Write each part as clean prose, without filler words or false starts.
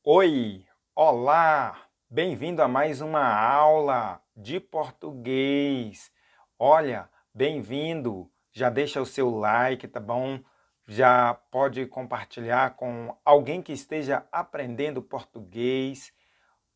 Oi, olá, bem-vindo a mais uma aula de português. Olha, bem-vindo, já deixa o seu like, tá bom? Já pode compartilhar com alguém que esteja aprendendo português.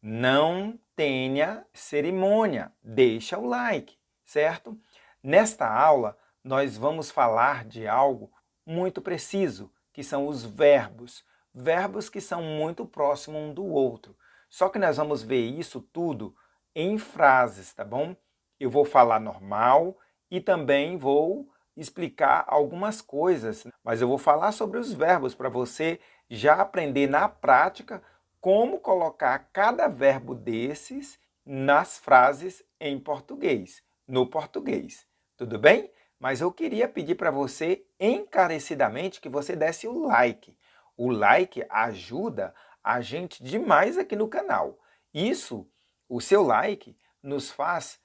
Não tenha cerimônia, deixa o like, certo? Nesta aula, nós vamos falar de algo muito preciso, que são os verbos. Verbos que são muito próximos um do outro. Só que nós vamos ver isso tudo em frases, tá bom? Eu vou falar normal e também vou explicar algumas coisas, mas eu vou falar sobre os verbos para você já aprender na prática como colocar cada verbo desses nas frases em português, no português. Tudo bem? Mas eu queria pedir para você encarecidamente que você desse o like. O like ajuda a gente demais aqui no canal. Isso, o seu like, nos faz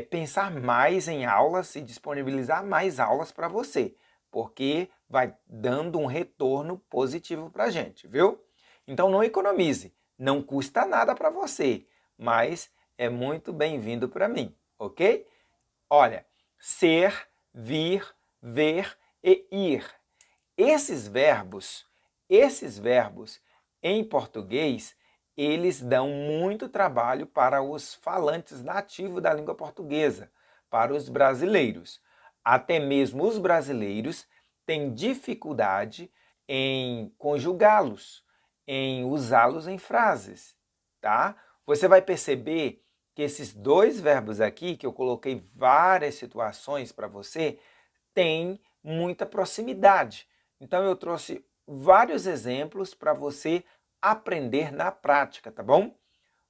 pensar mais em aulas e disponibilizar mais aulas para você, porque vai dando um retorno positivo para a gente, viu? Então não economize, não custa nada para você, mas é muito bem-vindo para mim, ok? Olha, ser, vir, ver e ir. Esses verbos em português, eles dão muito trabalho para os falantes nativos da língua portuguesa, para os brasileiros. Até mesmo os brasileiros têm dificuldade em conjugá-los, em usá-los em frases, tá? Você vai perceber que esses dois verbos aqui, que eu coloquei várias situações para você, têm muita proximidade. Então eu trouxe vários exemplos para você aprender na prática, tá bom?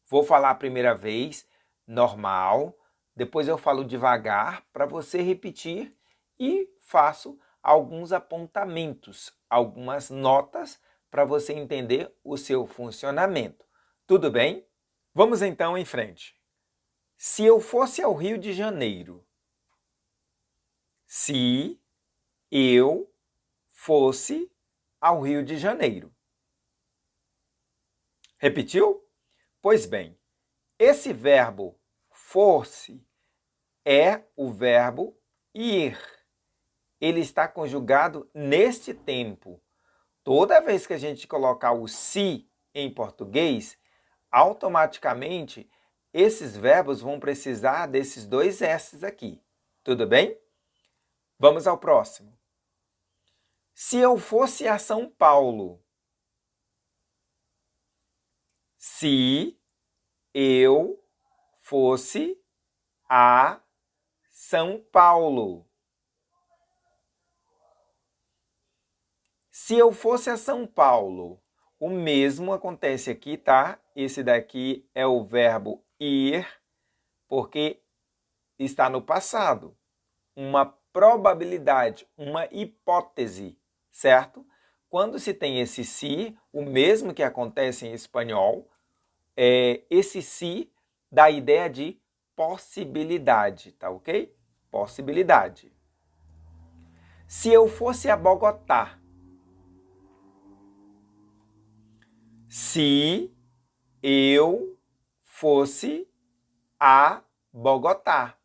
Vou falar a primeira vez, normal, depois eu falo devagar para você repetir e faço alguns apontamentos, algumas notas para você entender o seu funcionamento. Tudo bem? Vamos então em frente. Se eu fosse ao Rio de Janeiro. Se eu fosse ao Rio de Janeiro. Repetiu? Pois bem, esse verbo fosse é o verbo ir. Ele está conjugado neste tempo. Toda vez que a gente colocar o se em português, automaticamente esses verbos vão precisar desses dois s's aqui. Tudo bem? Vamos ao próximo. Se eu fosse a São Paulo. Se eu fosse a São Paulo. Se eu fosse a São Paulo, o mesmo acontece aqui, tá? Esse daqui é o verbo ir, porque está no passado. Uma probabilidade, uma hipótese, certo? Quando se tem esse se, o mesmo que acontece em espanhol, esse se dá a ideia de possibilidade, tá ok? Possibilidade. Se eu fosse a Bogotá. Se eu fosse a Bogotá.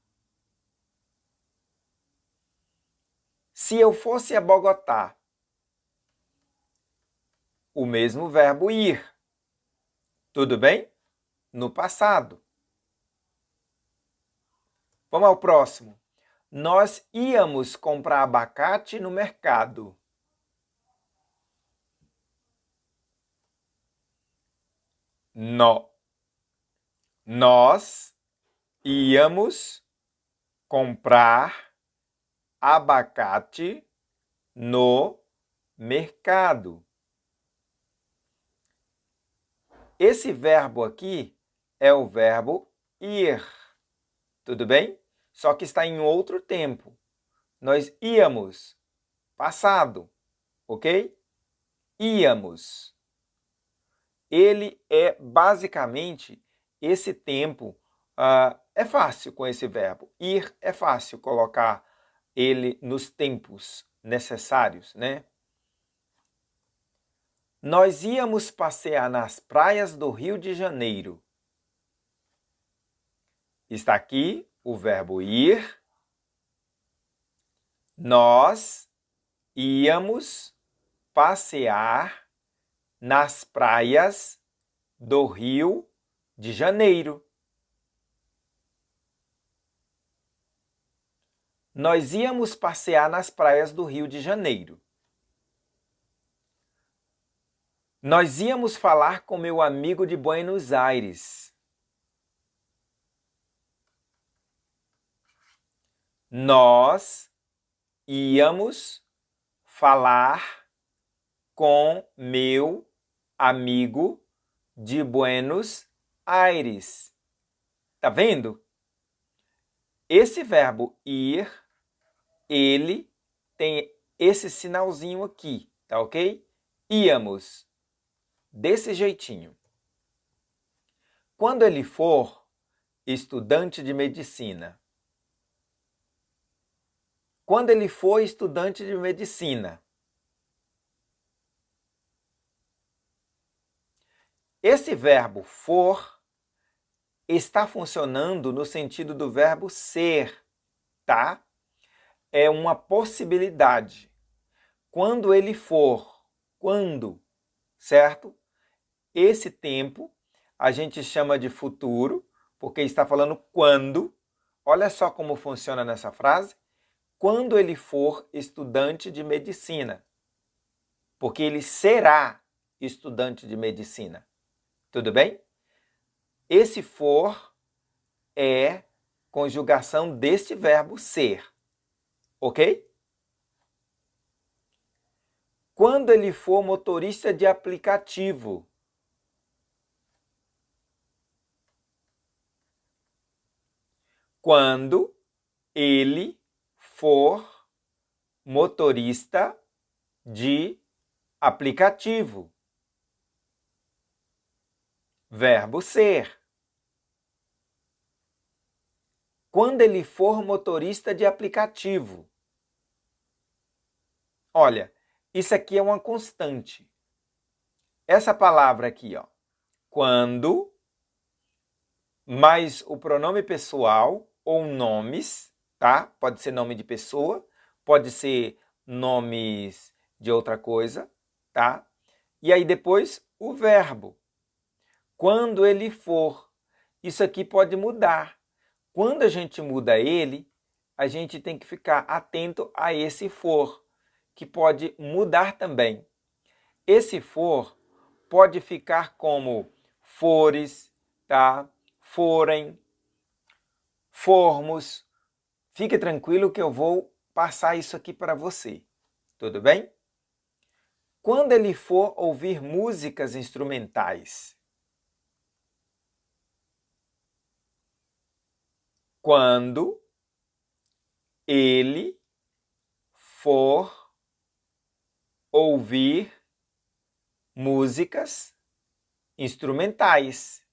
Se eu fosse a Bogotá, o mesmo verbo ir. Tudo bem? No passado. Vamos ao próximo. Nós íamos comprar abacate no mercado. Nós íamos comprar abacate no mercado. Esse verbo aqui é o verbo ir. Tudo bem? Só que está em outro tempo. Nós íamos, passado, ok? Íamos. Ele é basicamente esse tempo, é fácil com esse verbo. Ir é fácil colocar ele nos tempos necessários, né? Nós íamos passear nas praias do Rio de Janeiro. Está aqui o verbo ir. Nós íamos passear nas praias do Rio de Janeiro. Nós íamos passear nas praias do Rio de Janeiro. Nós íamos falar com meu amigo de Buenos Aires. Nós íamos falar com meu amigo de Buenos Aires. Tá vendo? Esse verbo ir, ele tem esse sinalzinho aqui, tá ok? Íamos. Desse jeitinho. Quando ele for estudante de medicina. Quando ele for estudante de medicina. Esse verbo for está funcionando no sentido do verbo ser, tá? É uma possibilidade. Quando ele for, quando, certo? Esse tempo a gente chama de futuro, porque está falando quando. Olha só como funciona nessa frase. Quando ele for estudante de medicina. Porque ele será estudante de medicina. Tudo bem? Esse for é conjugação deste verbo ser. Ok? Quando ele for motorista de aplicativo. Quando ele for motorista de aplicativo. Verbo ser. Quando ele for motorista de aplicativo. Olha, isso aqui é uma constante. Essa palavra aqui, ó, quando, mais o pronome pessoal ou nomes, tá? Pode ser nome de pessoa, pode ser nomes de outra coisa, tá? E aí depois o verbo. Quando ele for. Isso aqui pode mudar. Quando a gente muda ele, a gente tem que ficar atento a esse for, que pode mudar também. Esse for pode ficar como fores, tá? Forem, formos. Fique tranquilo que eu vou passar isso aqui para você. Tudo bem? Quando ele for ouvir músicas instrumentais. Quando ele for ouvir músicas instrumentais.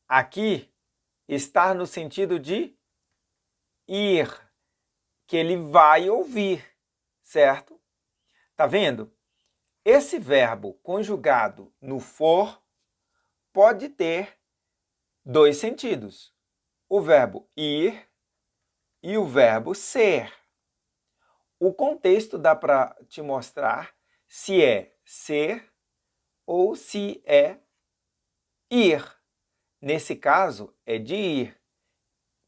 Aqui está no sentido de ir, que ele vai ouvir, certo? Tá vendo? Esse verbo conjugado no for pode ter dois sentidos. O verbo ir e o verbo ser. O contexto dá para te mostrar se é ser ou se é ir. Nesse caso, é de ir.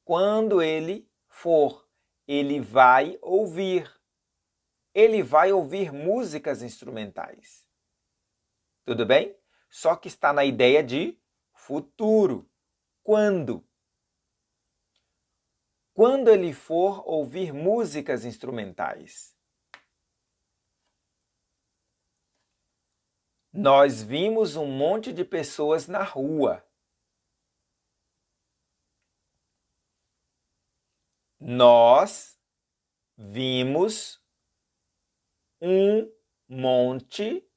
Quando ele for, ele vai ouvir. Ele vai ouvir músicas instrumentais. Tudo bem? Só que está na ideia de futuro. Quando? Quando ele for ouvir músicas instrumentais. Nós vimos um monte de pessoas na rua. Nós vimos um monte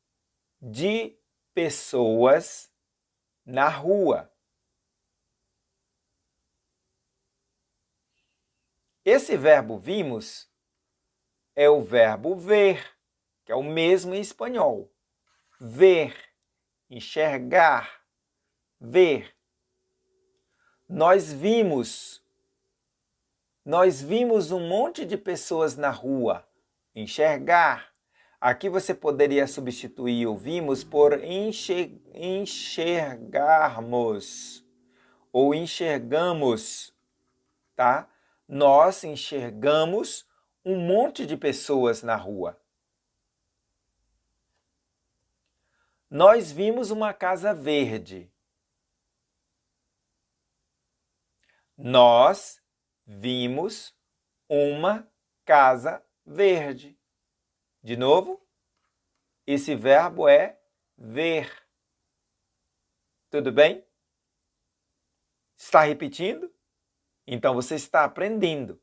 de pessoas na rua. Esse verbo vimos é o verbo ver, que é o mesmo em espanhol. Ver, enxergar, ver. Nós vimos um monte de pessoas na rua. Enxergar. Aqui você poderia substituir o vimos por enxergarmos ou enxergamos, tá? Nós enxergamos um monte de pessoas na rua. Nós vimos uma casa verde. Nós vimos uma casa verde. De novo, esse verbo é ver. Tudo bem? Está repetindo? Então você está aprendendo.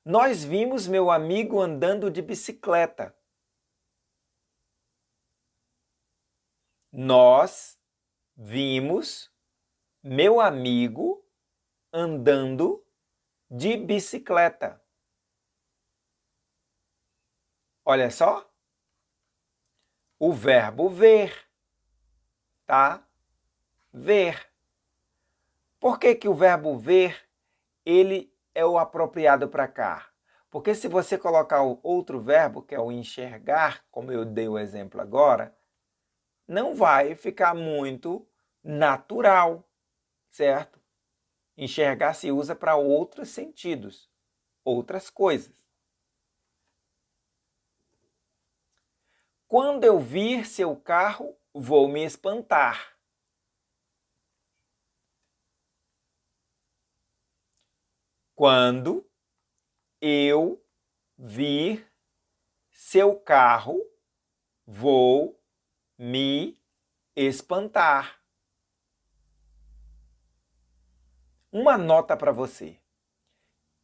Nós vimos meu amigo andando de bicicleta. Nós vimos meu amigo andando de bicicleta. Olha só. O verbo ver, tá? Ver. Por que que o verbo ver, ele é o apropriado para cá? Porque se você colocar o outro verbo, que é o enxergar, como eu dei o exemplo agora, não vai ficar muito natural, certo? Enxergar se usa para outros sentidos, outras coisas. Quando eu vir seu carro, vou me espantar. Quando eu vir seu carro, vou me espantar. Uma nota para você.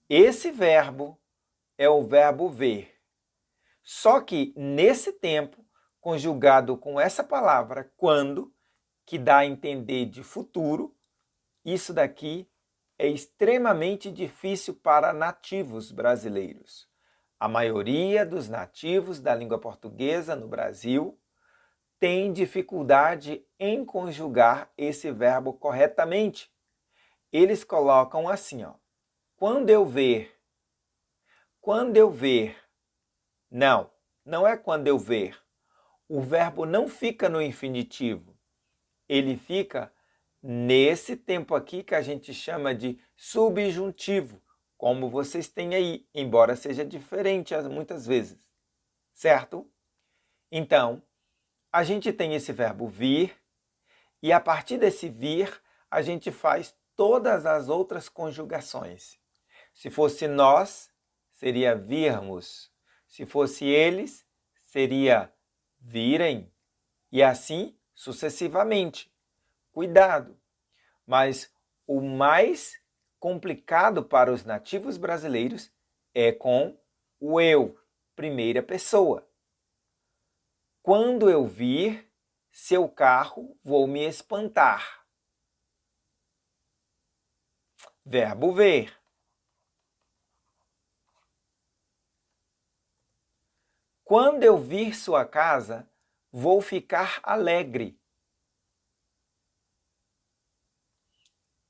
Esse verbo é o verbo ver. Só que nesse tempo, conjugado com essa palavra quando, que dá a entender de futuro, isso daqui é extremamente difícil para nativos brasileiros. A maioria dos nativos da língua portuguesa no Brasil tem dificuldade em conjugar esse verbo corretamente. Eles colocam assim, ó, quando eu ver. Quando eu ver. Não, não é quando eu ver. O verbo não fica no infinitivo. Ele fica nesse tempo aqui que a gente chama de subjuntivo, como vocês têm aí, embora seja diferente muitas vezes, certo? Então, a gente tem esse verbo vir, e a partir desse vir, a gente faz todas as outras conjugações. Se fosse nós, seria virmos. Se fosse eles, seria virem. E assim sucessivamente. Cuidado! Mas o mais complicado para os nativos brasileiros é com o eu, primeira pessoa. Quando eu vir seu carro, vou me espantar. Verbo ver. Quando eu vir sua casa, vou ficar alegre.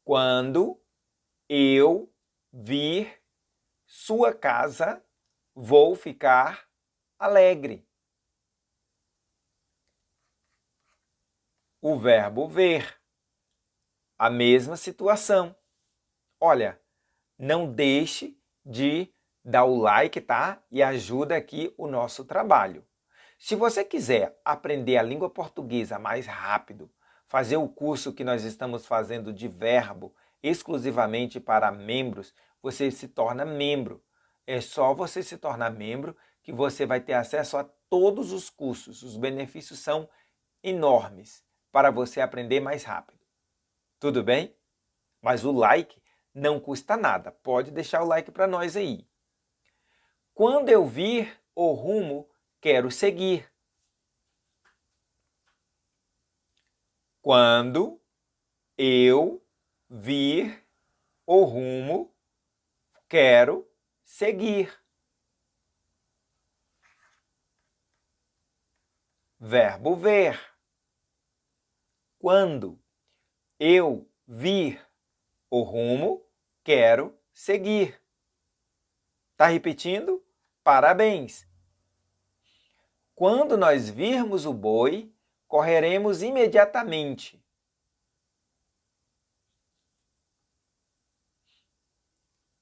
Quando eu vir sua casa, vou ficar alegre. O verbo ver. A mesma situação. Olha, não deixe de dar o like, tá? E ajuda aqui o nosso trabalho. Se você quiser aprender a língua portuguesa mais rápido, fazer o curso que nós estamos fazendo de verbo exclusivamente para membros, você se torna membro. É só você se tornar membro que você vai ter acesso a todos os cursos. Os benefícios são enormes para você aprender mais rápido. Tudo bem? Mas o like não custa nada. Pode deixar o like para nós aí. Quando eu vir o rumo, quero seguir. Quando eu vir o rumo, quero seguir. Verbo ver. Quando eu vir o rumo, quero seguir. Tá repetindo? Parabéns! Quando nós virmos o boi, correremos imediatamente.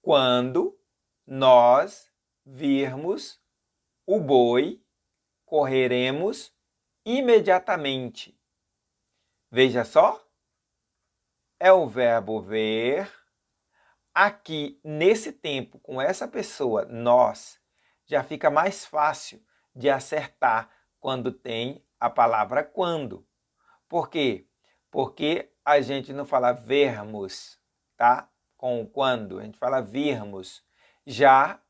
Quando nós virmos o boi, correremos imediatamente. Veja só, é o verbo ver. Aqui, nesse tempo, com essa pessoa, nós, já fica mais fácil de acertar quando tem a palavra quando. Por quê? Porque a gente não fala vermos, tá? Com o quando, a gente fala virmos. Já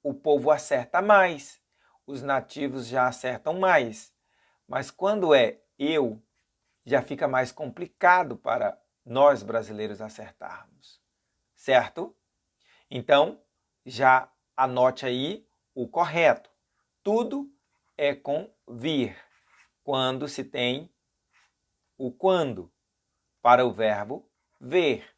o povo acerta mais, os nativos já acertam mais. Mas quando é eu, já fica mais complicado para nós brasileiros acertarmos. Certo? Então, já anote aí o correto. Tudo é com vir, quando se tem o quando, para o verbo ver.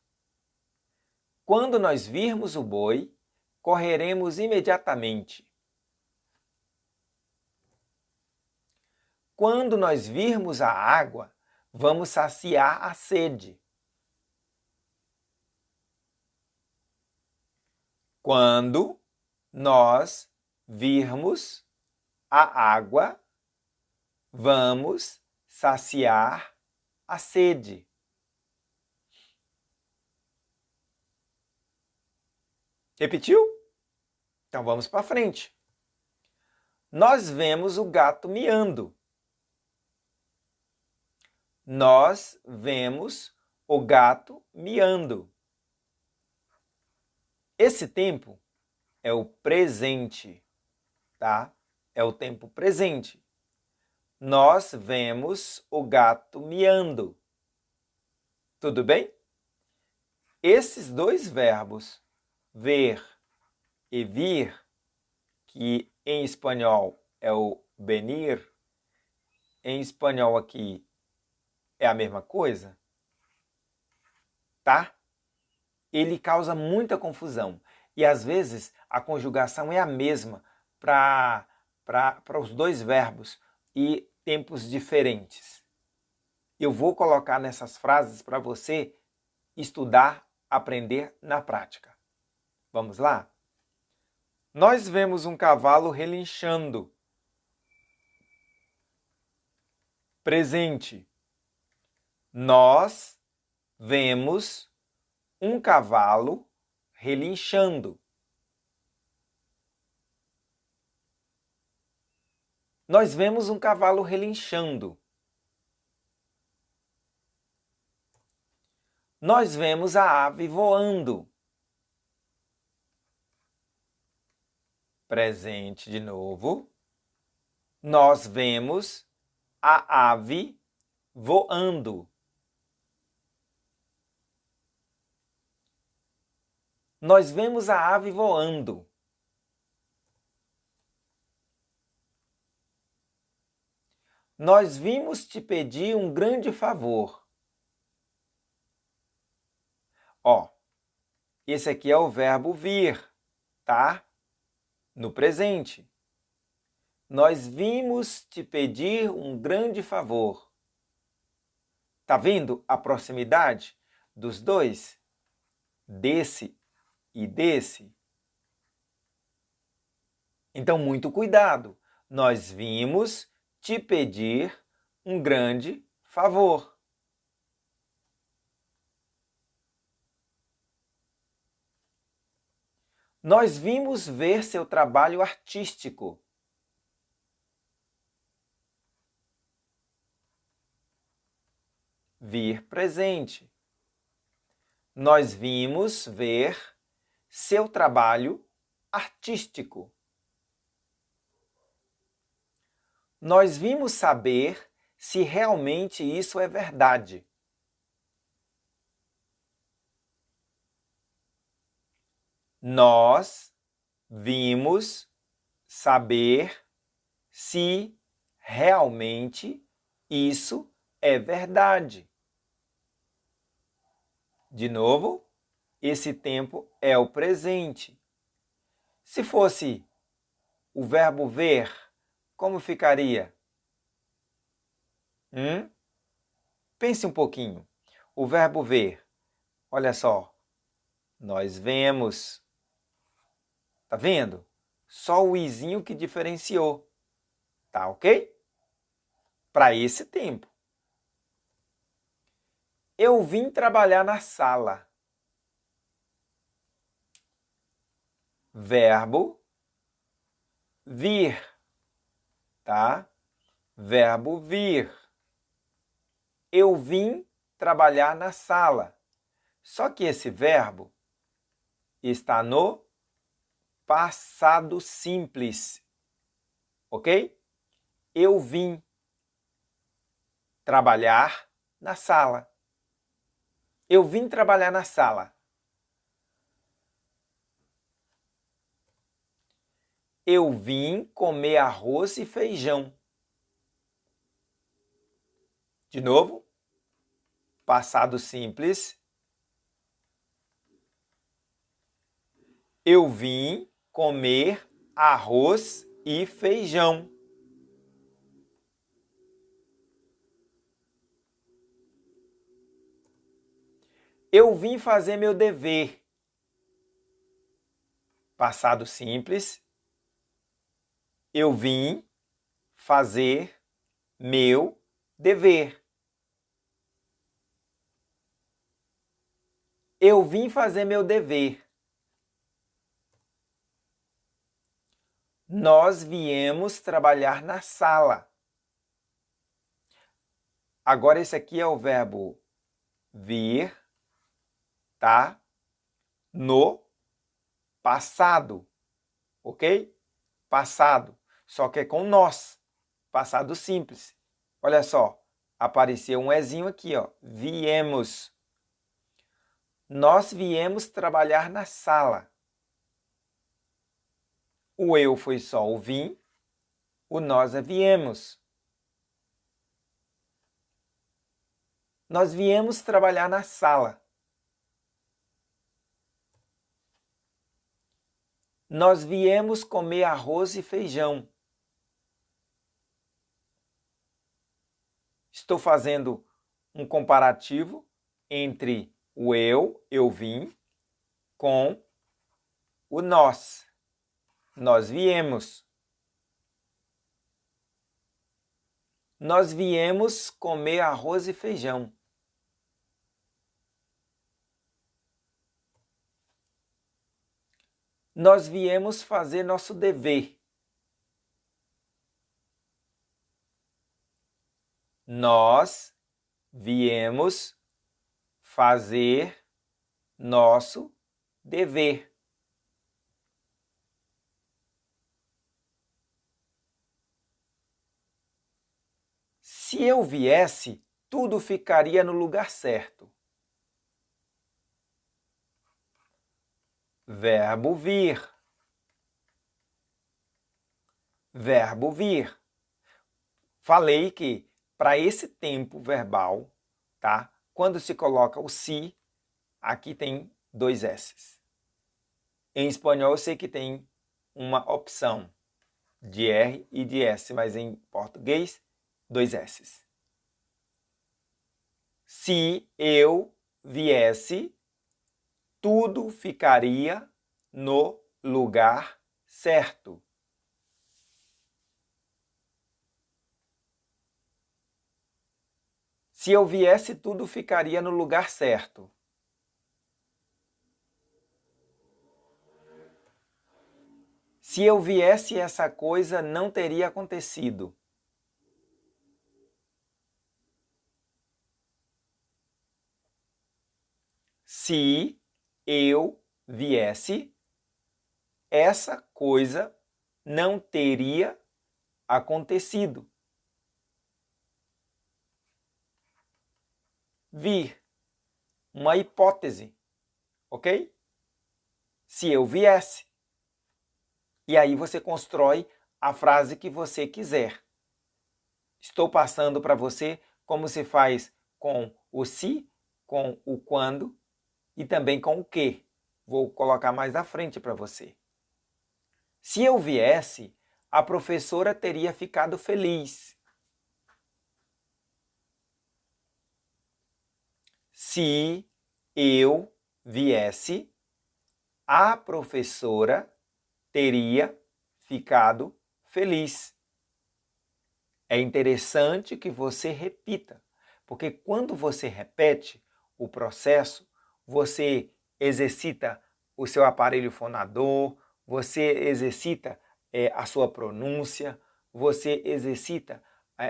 Quando nós virmos o boi, correremos imediatamente. Quando nós virmos a água, vamos saciar a sede. Quando nós virmos a água, vamos saciar a sede. Repetiu? Então vamos para frente. Nós vemos o gato miando. Nós vemos o gato miando. Esse tempo é o presente, tá? É o tempo presente. Nós vemos o gato miando. Tudo bem? Esses dois verbos, ver e vir, que em espanhol é o venir, em espanhol aqui é a mesma coisa, tá? Ele causa muita confusão. E às vezes a conjugação é a mesma para os dois verbos e tempos diferentes. Eu vou colocar nessas frases para você estudar, aprender na prática. Vamos lá? Nós vemos um cavalo relinchando. Presente. Nós vemos um cavalo relinchando. Nós vemos um cavalo relinchando. Nós vemos a ave voando. Presente de novo. Nós vemos a ave voando. Nós vemos a ave voando. Nós vimos te pedir um grande favor. Ó, esse aqui é o verbo vir, tá? No presente. Nós vimos te pedir um grande favor. Tá vendo a proximidade dos dois? Desse e desse? Então, muito cuidado. Nós vimos te pedir um grande favor. Nós vimos ver seu trabalho artístico. Vir presente. Nós vimos ver seu trabalho artístico. Nós vimos saber se realmente isso é verdade. Nós vimos saber se realmente isso é verdade. De novo, esse tempo é o presente. Se fosse o verbo ver, como ficaria? Pense um pouquinho. O verbo ver, olha só, nós vemos. Tá vendo? Só o izinho que diferenciou. Tá ok? Para esse tempo. Eu vim trabalhar na sala. Verbo vir, tá? Verbo vir. Eu vim trabalhar na sala. Só que esse verbo está no passado simples, ok? Eu vim trabalhar na sala. Eu vim trabalhar na sala. Eu vim comer arroz e feijão. De novo, passado simples. Eu vim comer arroz e feijão. Eu vim fazer meu dever. Passado simples. Eu vim fazer meu dever. Eu vim fazer meu dever. Nós viemos trabalhar na sala. Agora esse aqui é o verbo vir, tá? No passado, ok? Passado, só que é com nós. Passado simples. Olha só, apareceu um ezinho aqui, ó. Viemos. Nós viemos trabalhar na sala. O eu foi só o vim, o nós é viemos. Nós viemos trabalhar na sala. Nós viemos comer arroz e feijão. Estou fazendo um comparativo entre o eu vim, com o nós viemos. Nós viemos comer arroz e feijão. Nós viemos fazer nosso dever. Nós viemos fazer nosso dever. Se eu viesse, tudo ficaria no lugar certo. Verbo vir. Verbo vir. Falei que para esse tempo verbal, tá? Quando se coloca o si, aqui tem dois S's. Em espanhol eu sei que tem uma opção de R e de S, mas em português, dois S's. Se eu viesse, tudo ficaria no lugar certo. Se eu viesse, tudo ficaria no lugar certo. Se eu viesse, essa coisa não teria acontecido. Se eu viesse, essa coisa não teria acontecido. Vir, uma hipótese, ok? Se eu viesse. E aí você constrói a frase que você quiser. Estou passando para você como se faz com o se, com o quando e também com o que. Vou colocar mais à frente para você. Se eu viesse, a professora teria ficado feliz. Se eu viesse, a professora teria ficado feliz. É interessante que você repita, porque quando você repete o processo, você exercita o seu aparelho fonador, você exercita a sua pronúncia, você exercita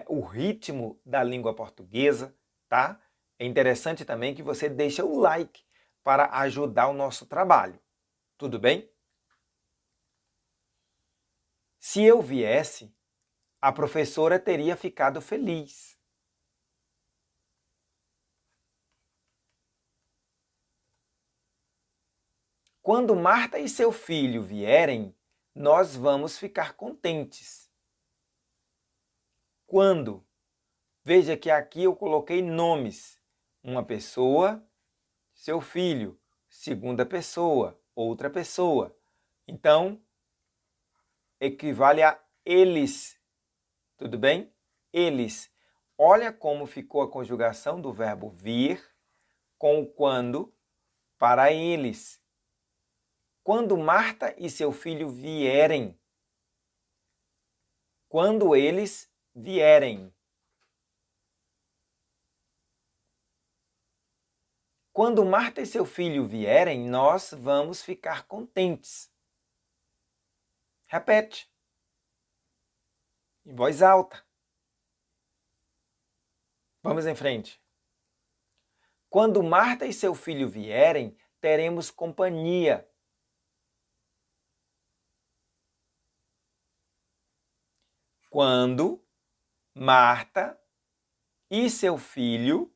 o ritmo da língua portuguesa, tá? É interessante também que você deixe o like para ajudar o nosso trabalho. Tudo bem? Se eu viesse, a professora teria ficado feliz. Quando Marta e seu filho vierem, nós vamos ficar contentes. Quando? Veja que aqui eu coloquei nomes. Uma pessoa, seu filho, segunda pessoa, outra pessoa. Então, equivale a eles. Tudo bem? Eles. Olha como ficou a conjugação do verbo vir com o quando para eles. Quando Marta e seu filho vierem. Quando eles vierem. Quando Marta e seu filho vierem, nós vamos ficar contentes. Repete. Em voz alta. Vamos em frente. Quando Marta e seu filho vierem, teremos companhia. Quando Marta e seu filho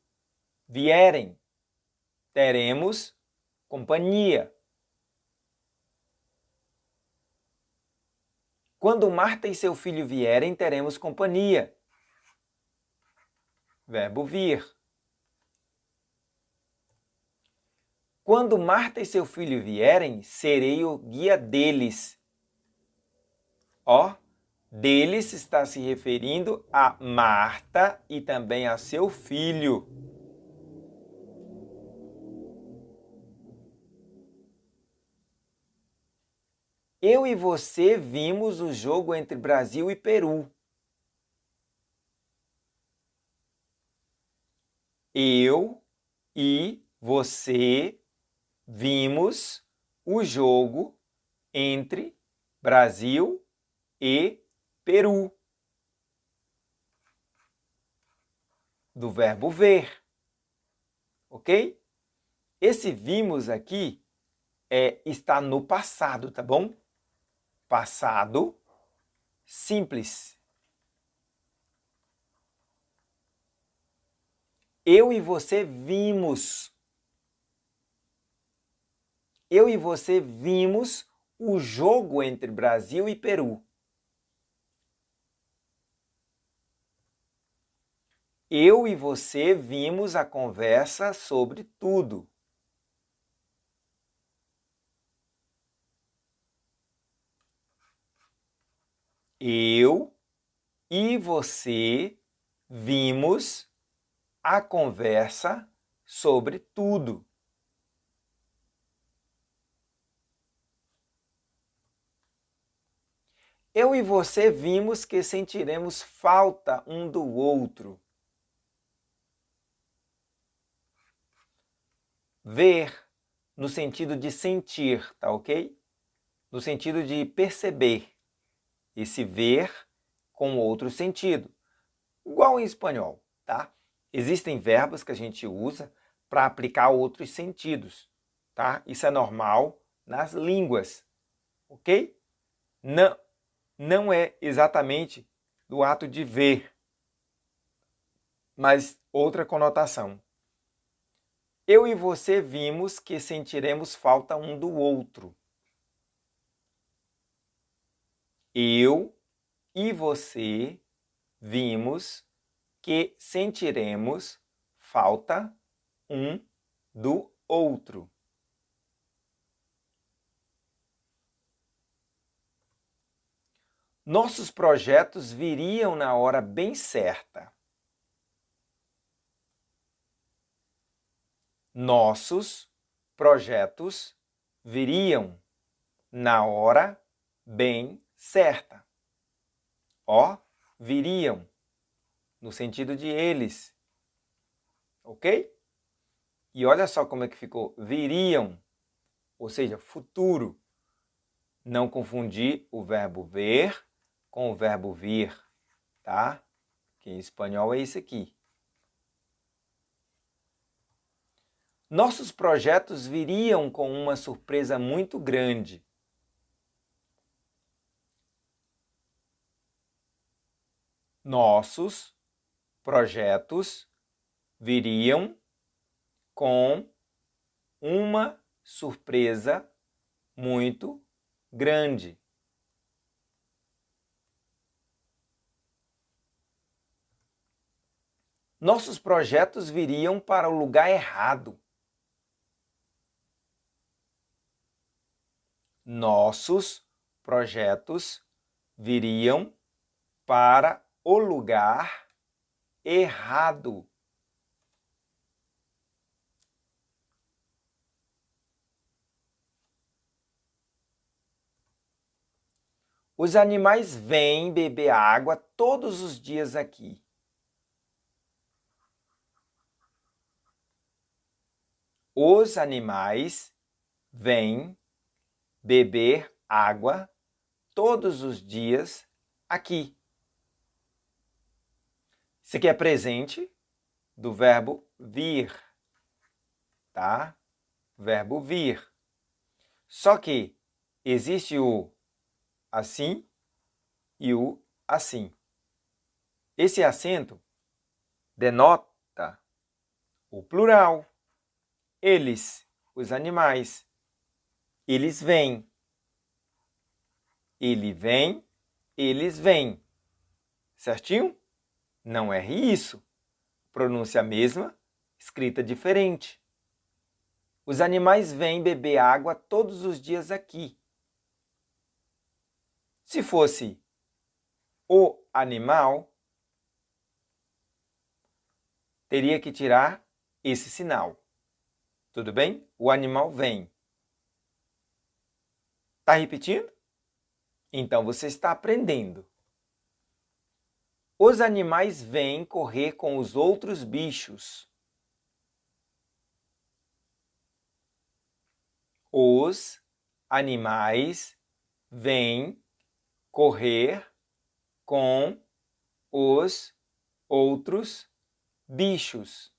vierem, teremos companhia. Quando Marta e seu filho vierem, teremos companhia. Verbo vir. Quando Marta e seu filho vierem, serei o guia deles. Ó, deles está se referindo a Marta e também a seu filho. Eu e você vimos o jogo entre Brasil e Peru. Eu e você vimos o jogo entre Brasil e Peru. Do verbo ver. Ok? Esse vimos aqui está no passado, tá bom? Passado simples. Eu e você vimos. Eu e você vimos o jogo entre Brasil e Peru. Eu e você vimos a conversa sobre tudo. Eu e você vimos a conversa sobre tudo. Eu e você vimos que sentiremos falta um do outro. Ver, no sentido de sentir, tá ok? No sentido de perceber. Esse ver com outro sentido. Igual em espanhol, tá? Existem verbos que a gente usa para aplicar outros sentidos, tá? Isso é normal nas línguas, ok? Não é exatamente do ato de ver, mas outra conotação. Eu e você vimos que sentiremos falta um do outro. Eu e você vimos que sentiremos falta um do outro. Nossos projetos viriam na hora bem certa. Nossos projetos viriam na hora bem certa. Ó, viriam, no sentido de eles. Ok? E olha só como é que ficou. Viriam, ou seja, futuro. Não confundir o verbo ver com o verbo vir, tá? Que em espanhol é isso aqui. Nossos projetos viriam com uma surpresa muito grande. Nossos projetos viriam com uma surpresa muito grande. Nossos projetos viriam para o lugar errado. Nossos projetos viriam para o lugar errado. Os animais vêm beber água todos os dias aqui. Os animais vêm beber água todos os dias aqui. Isso aqui é presente do verbo vir, tá? Verbo vir. Só que existe o assim e o assim. Esse acento denota o plural. Eles, os animais. Eles vêm. Ele vem, eles vêm. Certinho? Não erre isso. Pronúncia mesma, escrita diferente. Os animais vêm beber água todos os dias aqui. Se fosse o animal, teria que tirar esse sinal. Tudo bem? O animal vem. Está repetindo? Então você está aprendendo. Os animais vêm correr com os outros bichos. Os animais vêm correr com os outros bichos.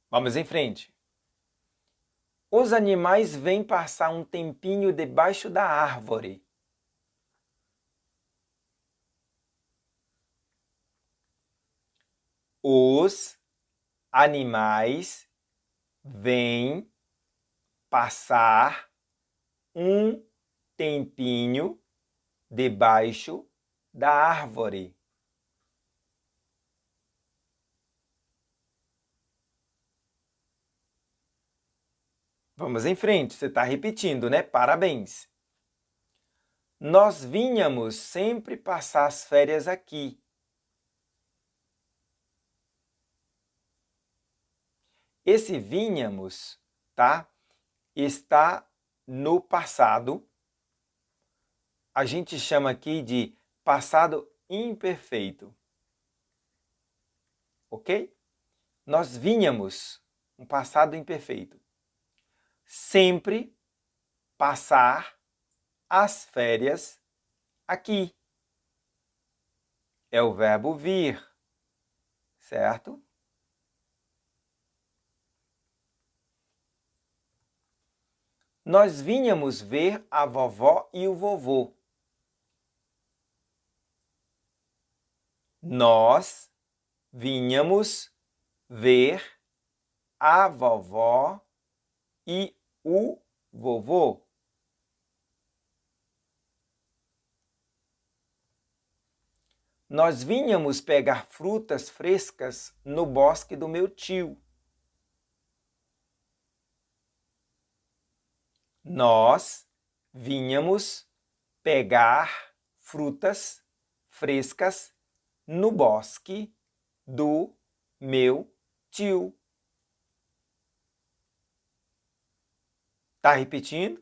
Vamos em frente. Os animais vêm passar um tempinho debaixo da árvore. Os animais vêm passar um tempinho debaixo da árvore. Vamos em frente, você está repetindo, né? Parabéns! Nós vínhamos sempre passar as férias aqui. Esse vínhamos, tá? Está no passado. A gente chama aqui de passado imperfeito. Ok? Nós vínhamos, um passado imperfeito. Sempre passar as férias aqui. É o verbo vir, certo? Nós vínhamos ver a vovó e o vovô. Nós vínhamos ver a vovó e o vovô. Nós vínhamos pegar frutas frescas no bosque do meu tio. Nós vínhamos pegar frutas frescas no bosque do meu tio. Está repetindo?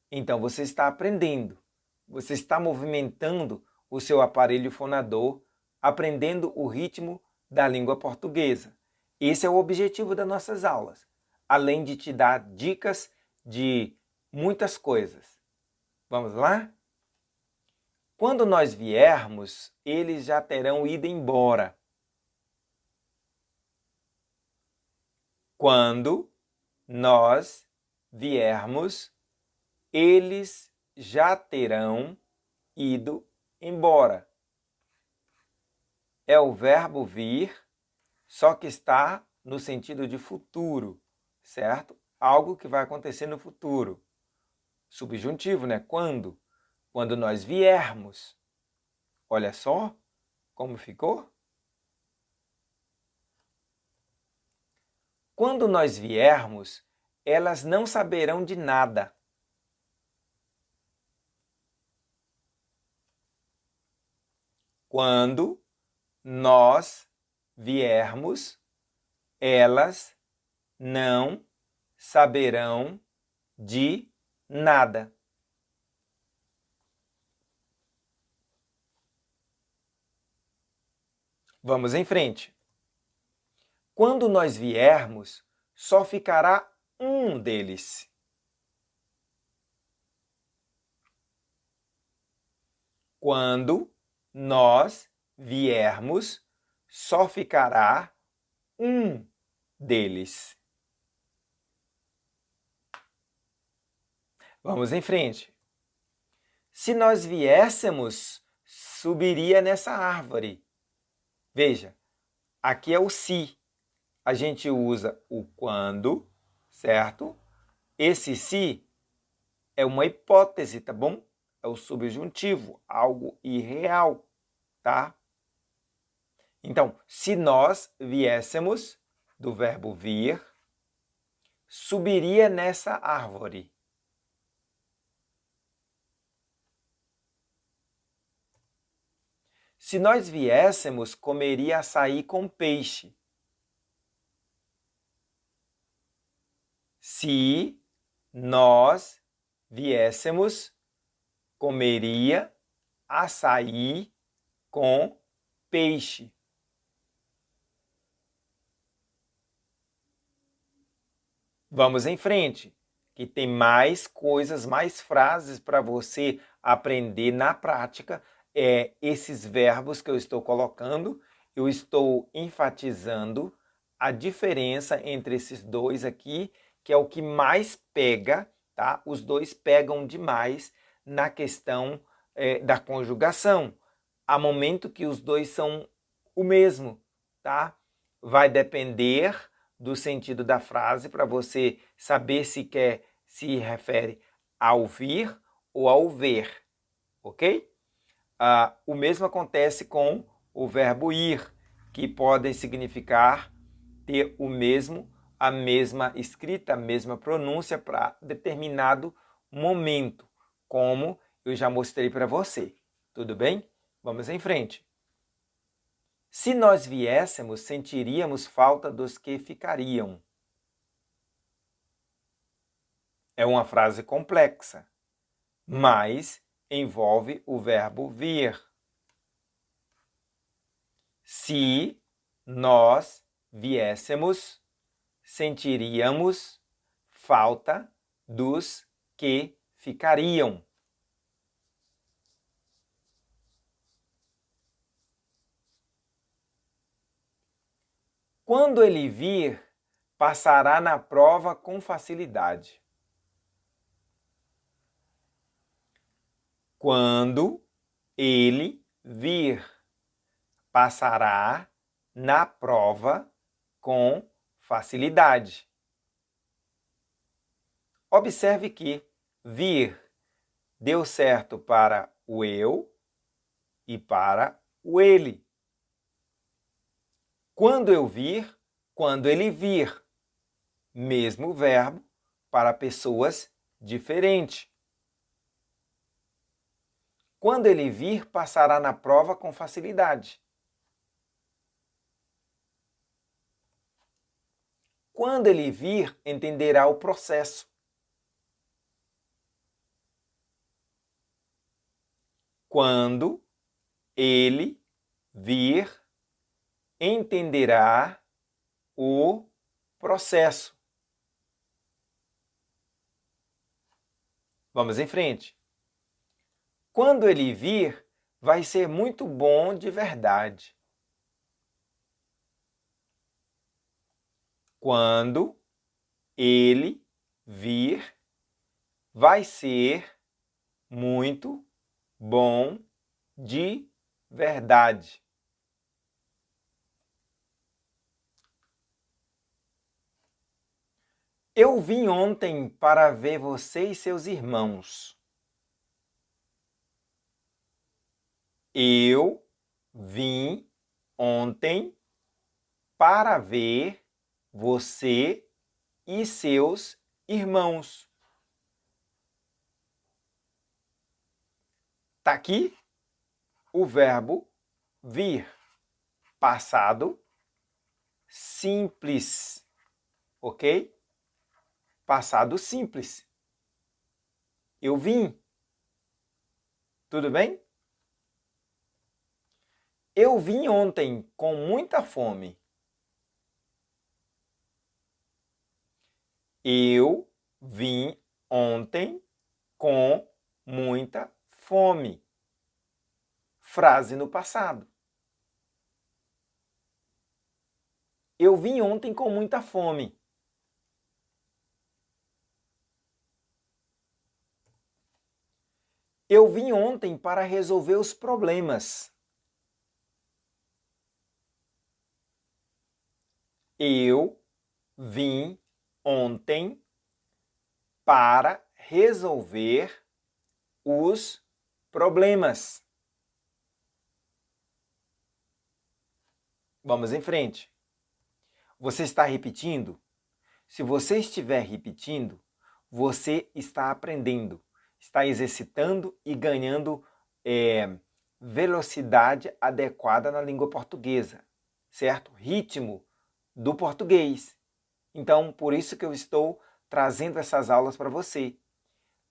Então você está aprendendo. Você está movimentando o seu aparelho fonador, aprendendo o ritmo da língua portuguesa. Esse é o objetivo das nossas aulas, além de te dar dicas de muitas coisas. Vamos lá? Quando nós viermos, eles já terão ido embora. Quando nós viermos, eles já terão ido embora. É o verbo vir, só que está no sentido de futuro, certo? Algo que vai acontecer no futuro. Subjuntivo, né? Quando? Quando nós viermos. Olha só como ficou. Quando nós viermos, elas não saberão de nada. Quando nós viermos, elas não saberão de nada. Vamos em frente. Quando nós viermos, só ficará um deles. Quando nós viermos, só ficará um deles. Vamos em frente. Se nós viéssemos, subiria nessa árvore. Veja, aqui é o se. A gente usa o quando, certo? Esse se é uma hipótese, tá bom? É o subjuntivo, algo irreal, tá? Então, se nós viéssemos, do verbo vir, subiria nessa árvore. Se nós viéssemos, comeria açaí com peixe. Se nós viéssemos, comeria açaí com peixe. Vamos em frente, que tem mais coisas, mais frases para você aprender na prática. Esses verbos que eu estou colocando, eu estou enfatizando a diferença entre esses dois aqui, que é o que mais pega, tá? Os dois pegam demais na questão da conjugação. Há momento que os dois são o mesmo, tá? Vai depender do sentido da frase para você saber se refere ao vir ou ao ver, ok? O mesmo acontece com o verbo ir, que podem significar ter a mesma escrita, a mesma pronúncia para determinado momento, como eu já mostrei para você. Tudo bem? Vamos em frente. Se nós viéssemos, sentiríamos falta dos que ficariam. É uma frase complexa, mas envolve o verbo vir. Se nós viéssemos, sentiríamos falta dos que ficariam. Quando ele vir, passará na prova com facilidade. Quando ele vir, passará na prova com facilidade. Observe que vir deu certo para o eu e para o ele. Quando eu vir, quando ele vir. Mesmo verbo para pessoas diferentes. Quando ele vir, passará na prova com facilidade. Quando ele vir, entenderá o processo. Quando ele vir, entenderá o processo. Vamos em frente. Quando ele vir, vai ser muito bom de verdade. Quando ele vir, vai ser muito bom de verdade. Eu vim ontem para ver você e seus irmãos. Eu vim ontem para ver você e seus irmãos. Tá aqui o verbo vir, passado simples, ok? Passado simples. Eu vim. Tudo bem? Eu vim ontem com muita fome. Eu vim ontem com muita fome. Frase no passado. Eu vim ontem com muita fome. Eu vim ontem para resolver os problemas. Eu vim ontem para resolver os problemas. Vamos em frente. Você está repetindo? Se você estiver repetindo, você está aprendendo, está exercitando e ganhando velocidade adequada na língua portuguesa, certo? Ritmo do português. Então, por isso que eu estou trazendo essas aulas para você.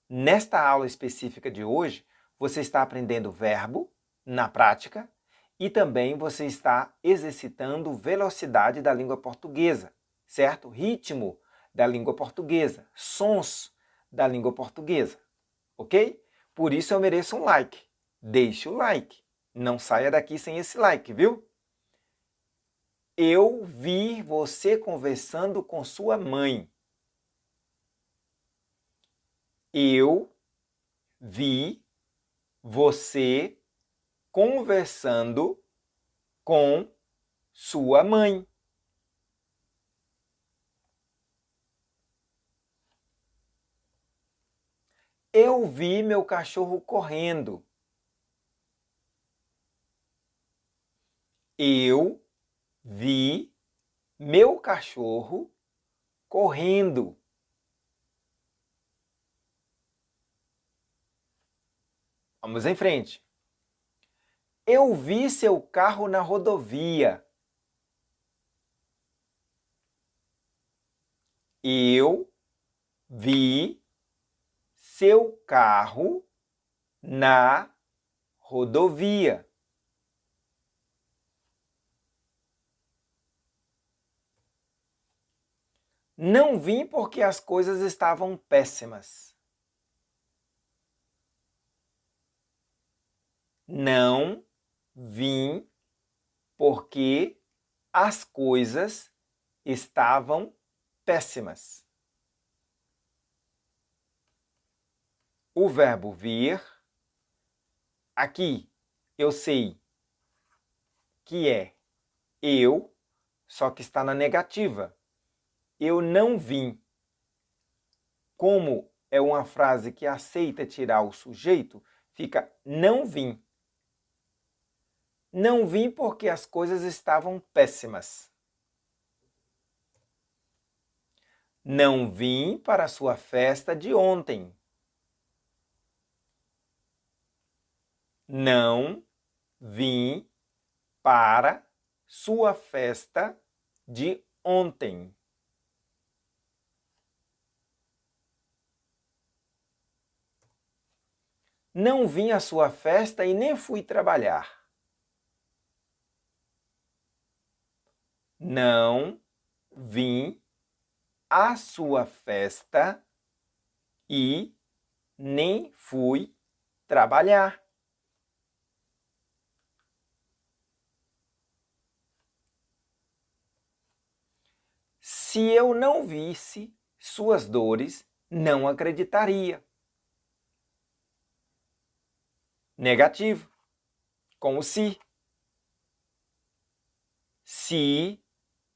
Nesta aula específica de hoje, você está aprendendo verbo na prática e também você está exercitando velocidade da língua portuguesa, certo? Ritmo da língua portuguesa, sons da língua portuguesa, ok? Por isso eu mereço um like. Deixe o like. Não saia daqui sem esse like, viu? Eu vi você conversando com sua mãe. Eu vi você conversando com sua mãe. Eu vi meu cachorro correndo. Eu vi meu cachorro correndo. Vamos em frente. Eu vi seu carro na rodovia. Eu vi seu carro na rodovia. Não vim porque as coisas estavam péssimas. Não vim porque as coisas estavam péssimas. O verbo vir, aqui eu sei que é eu, só que está na negativa. Eu não vim. como é uma frase que aceita tirar o sujeito, fica não vim. Não vim porque as coisas estavam péssimas. Não vim para a sua festa de ontem. Não vim para sua festa de ontem. Não vim à sua festa e nem fui trabalhar. Não vim à sua festa e nem fui trabalhar. Se eu não visse suas dores, não acreditaria. Negativo, com o se. Se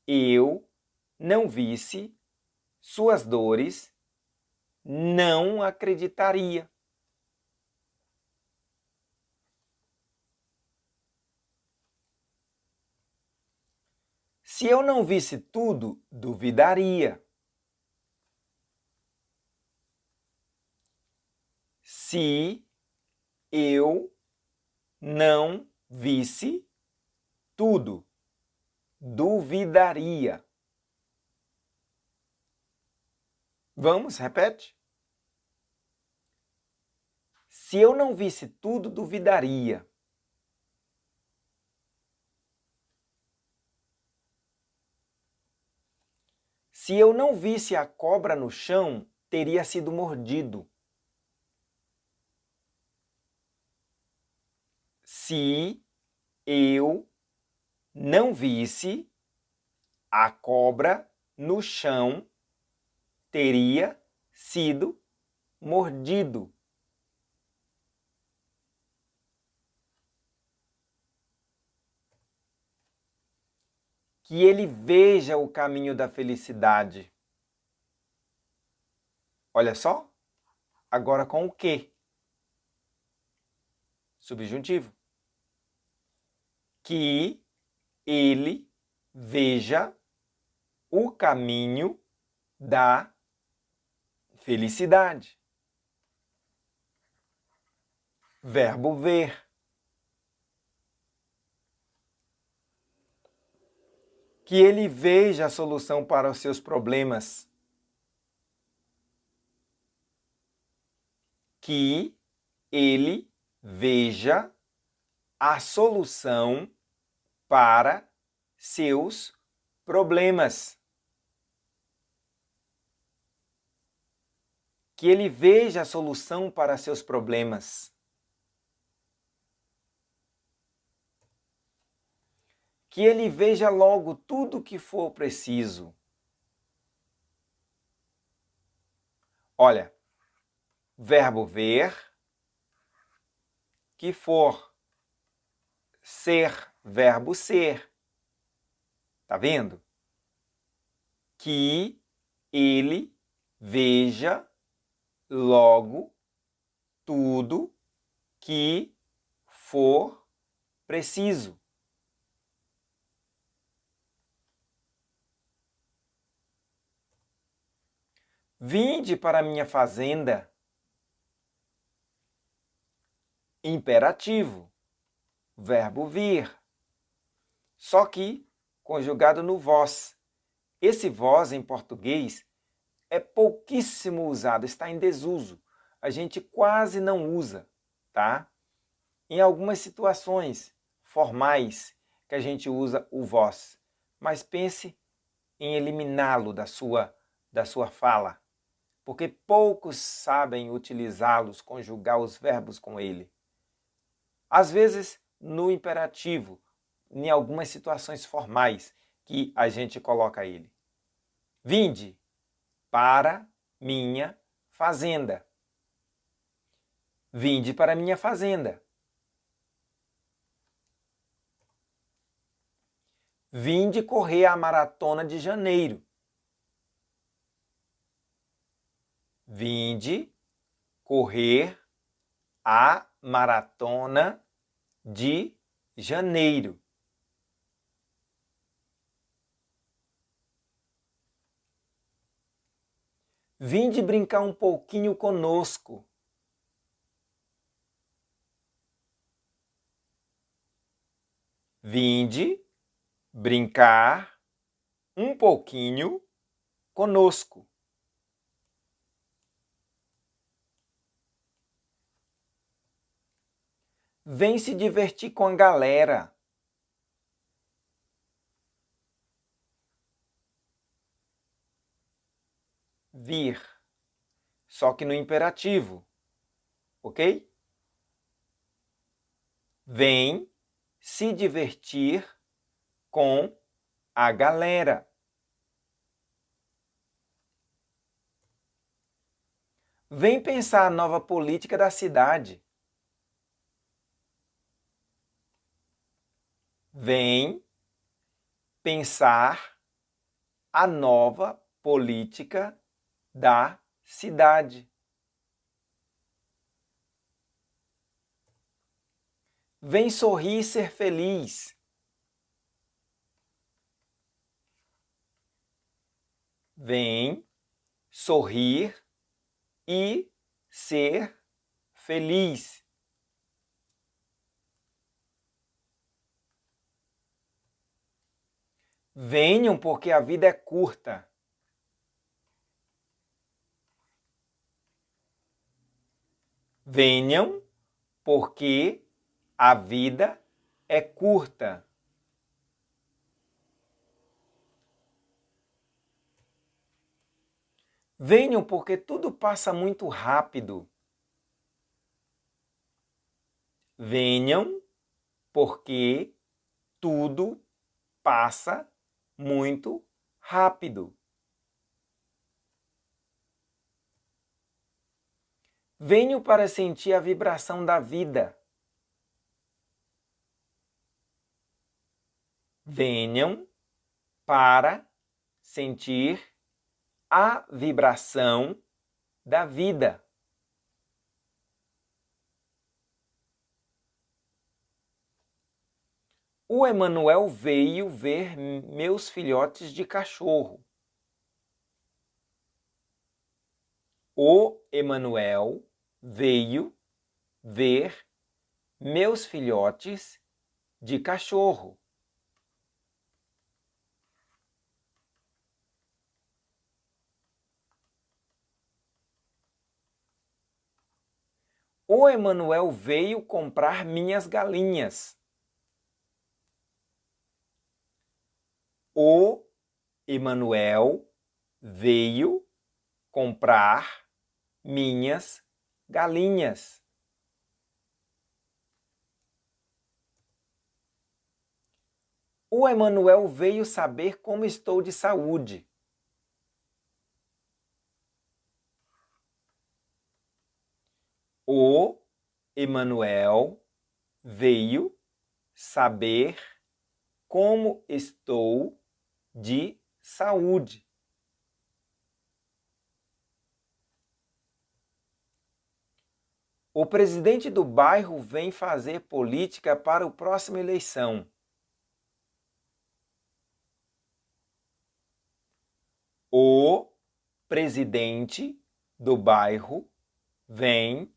eu não visse suas dores, não acreditaria. Se eu não visse tudo, duvidaria. Se eu não visse tudo, duvidaria. Vamos, repete. Se eu não visse tudo, duvidaria. Se eu não visse a cobra no chão, teria sido mordido. Se eu não visse a cobra no chão, teria sido mordido. Que ele veja o caminho da felicidade. Olha só, agora com o quê? Subjuntivo. Que ele veja o caminho da felicidade. Verbo ver. Que ele veja a solução para os seus problemas. Que ele veja a solução para seus problemas. Que ele veja a solução para seus problemas. Que ele veja logo tudo o que for preciso. Olha, verbo ver, que for ser, verbo ser. Tá vendo? Que ele veja logo tudo que for preciso. Vinde para minha fazenda. Imperativo, verbo vir. Só que conjugado no vós. Esse vós em português é pouquíssimo usado, está em desuso. A gente quase não usa, tá? Em algumas situações formais que a gente usa o vós. Mas pense em eliminá-lo da sua fala, porque poucos sabem utilizá-los, conjugar os verbos com ele. Às vezes, no imperativo, em algumas situações formais que a gente coloca ele. Vinde para minha fazenda. Vinde para minha fazenda. Vinde correr a maratona de janeiro. Vinde correr a maratona de janeiro. Vinde brincar um pouquinho conosco. Vinde brincar um pouquinho conosco. Vem se divertir com a galera. Vir. Só que no imperativo, ok? Vem se divertir com a galera. Vem pensar a nova política da cidade. Vem pensar a nova política da cidade. Vem sorrir e ser feliz. Vem sorrir e ser feliz. Venham porque a vida é curta. Venham porque a vida é curta. Venham porque tudo passa muito rápido. Venham porque tudo passa muito rápido. Venham para sentir a vibração da vida. Venham para sentir a vibração da vida. O Emanuel veio ver meus filhotes de cachorro. O Emanuel veio ver meus filhotes de cachorro. O Emanuel veio comprar minhas galinhas. O Emanuel veio comprar minhas galinhas. O Emanuel veio saber como estou de saúde. O Emanuel veio saber como estou de saúde. O presidente do bairro vem fazer política para a próxima eleição. O presidente do bairro vem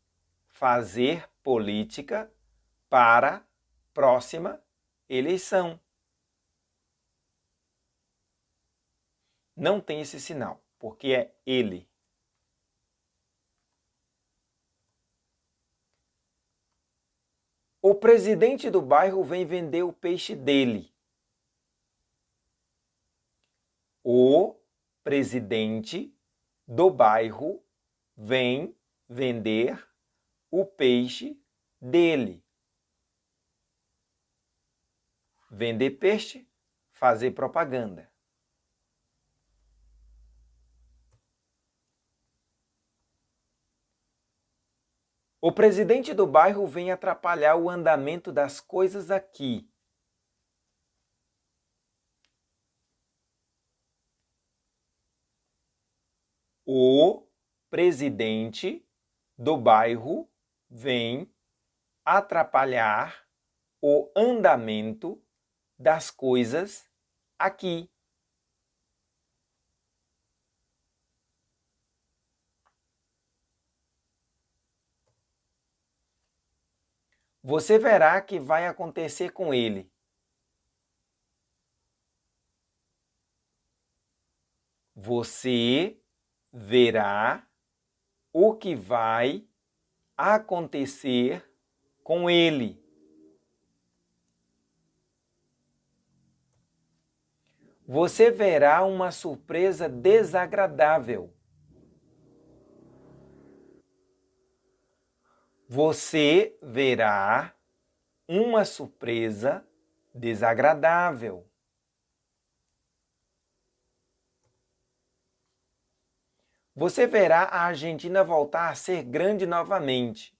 fazer política para a próxima eleição. Não tem esse sinal, porque é ele. O presidente do bairro vem vender o peixe dele. O presidente do bairro vem vender o peixe dele. Vender peixe, fazer propaganda. O presidente do bairro vem atrapalhar o andamento das coisas aqui. O presidente do bairro vem atrapalhar o andamento das coisas aqui. Você verá que vai acontecer com ele. Você verá o que vai acontecer com ele. Você verá uma surpresa desagradável. Você verá uma surpresa desagradável. Você verá a Argentina voltar a ser grande novamente.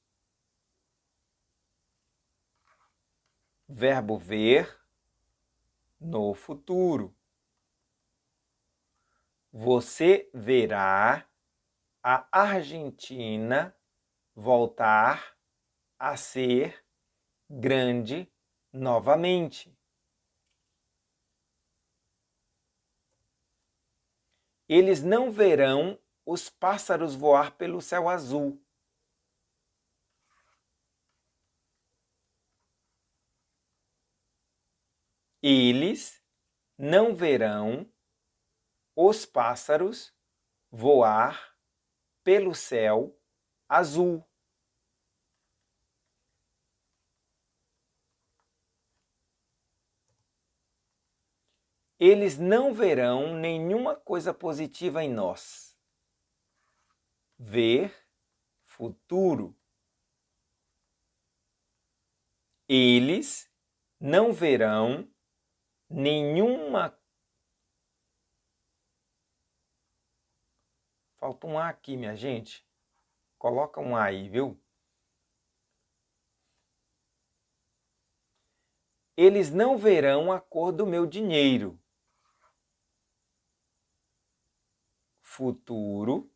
Verbo ver no futuro. Você verá a Argentina voltar a ser grande novamente. Eles não verão os pássaros voar pelo céu azul. Eles não verão os pássaros voar pelo céu azul. Eles não verão nenhuma coisa positiva em nós. Ver, futuro. Eles não verão nenhuma... Falta um A aqui, minha gente. Coloca um A aí, viu? Eles não verão a cor do meu dinheiro. Futuro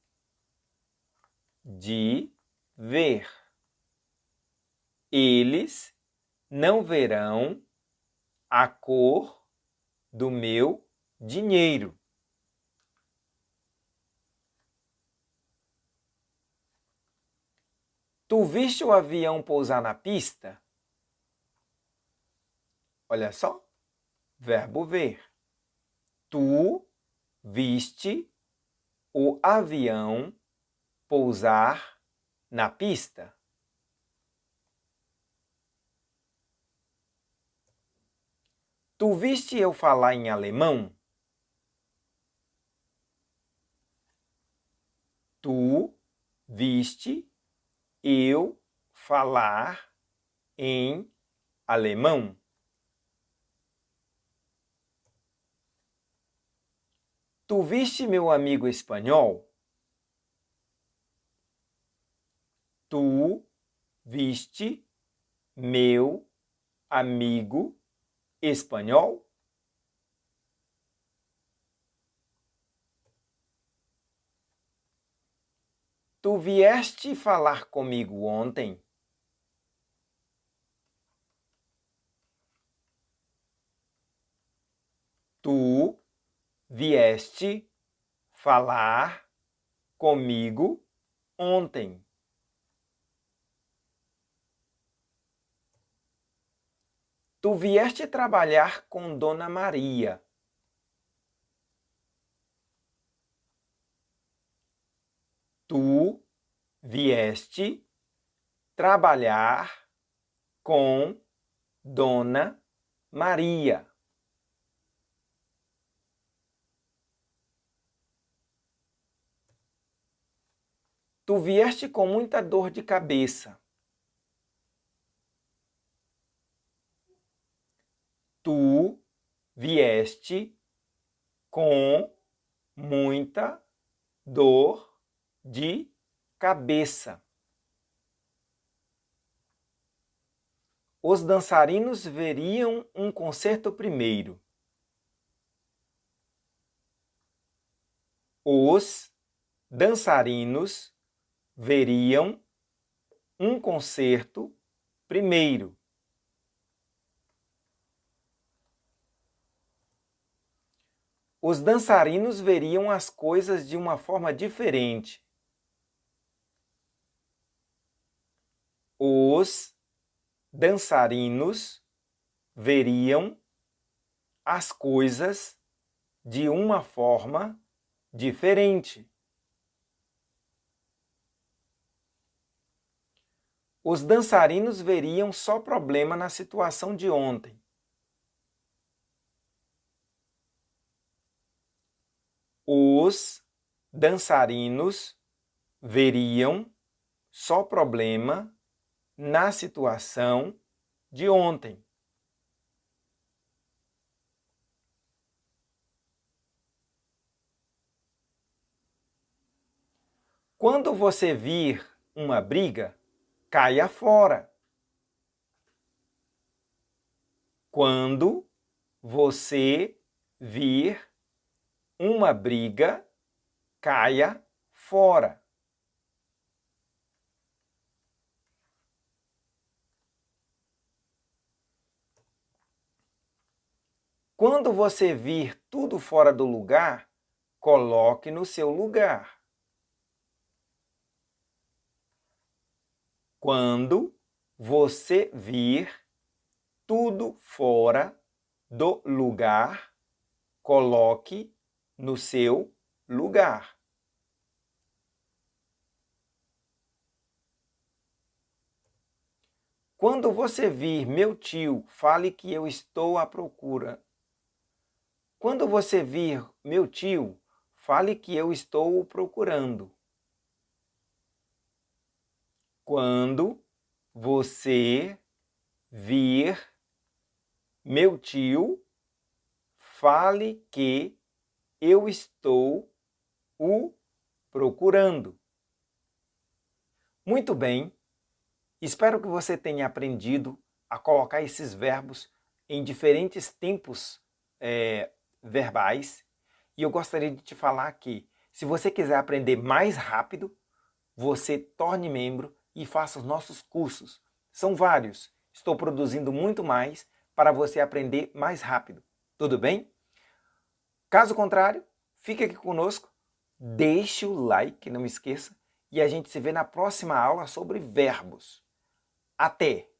de ver. Eles não verão a cor do meu dinheiro. Tu viste o avião pousar na pista? Olha só, verbo ver. Tu viste o avião pousar na pista? Tu viste eu falar em alemão? Tu viste eu falar em alemão? Tu viste meu amigo espanhol? Tu viste meu amigo espanhol? Tu vieste falar comigo ontem? Tu vieste falar comigo ontem? Tu vieste trabalhar com Dona Maria? Tu vieste trabalhar com Dona Maria? Tu vieste com muita dor de cabeça? Tu vieste com muita dor de cabeça. Os dançarinos veriam um concerto primeiro. Os dançarinos veriam um concerto primeiro. Os dançarinos veriam as coisas de uma forma diferente. Os dançarinos veriam as coisas de uma forma diferente. Os dançarinos veriam só problema na situação de ontem. Os dançarinos veriam só problema na situação de ontem. Quando você vir uma briga, caia fora. Quando você vir uma briga, caia fora. Quando você vir tudo fora do lugar, coloque no seu lugar. Quando você vir tudo fora do lugar, coloque no seu lugar. Quando você vir meu tio, fale que eu estou à procura. Quando você vir meu tio, fale que eu estou o procurando. Quando você vir meu tio, fale que eu estou o procurando. Muito bem, espero que você tenha aprendido a colocar esses verbos em diferentes tempos verbais. E eu gostaria de te falar que, se você quiser aprender mais rápido, você torne membro e faça os nossos cursos. São vários. Estou produzindo muito mais para você aprender mais rápido. Tudo bem? Caso contrário, fique aqui conosco, deixe o like, não esqueça, e a gente se vê na próxima aula sobre verbos. Até!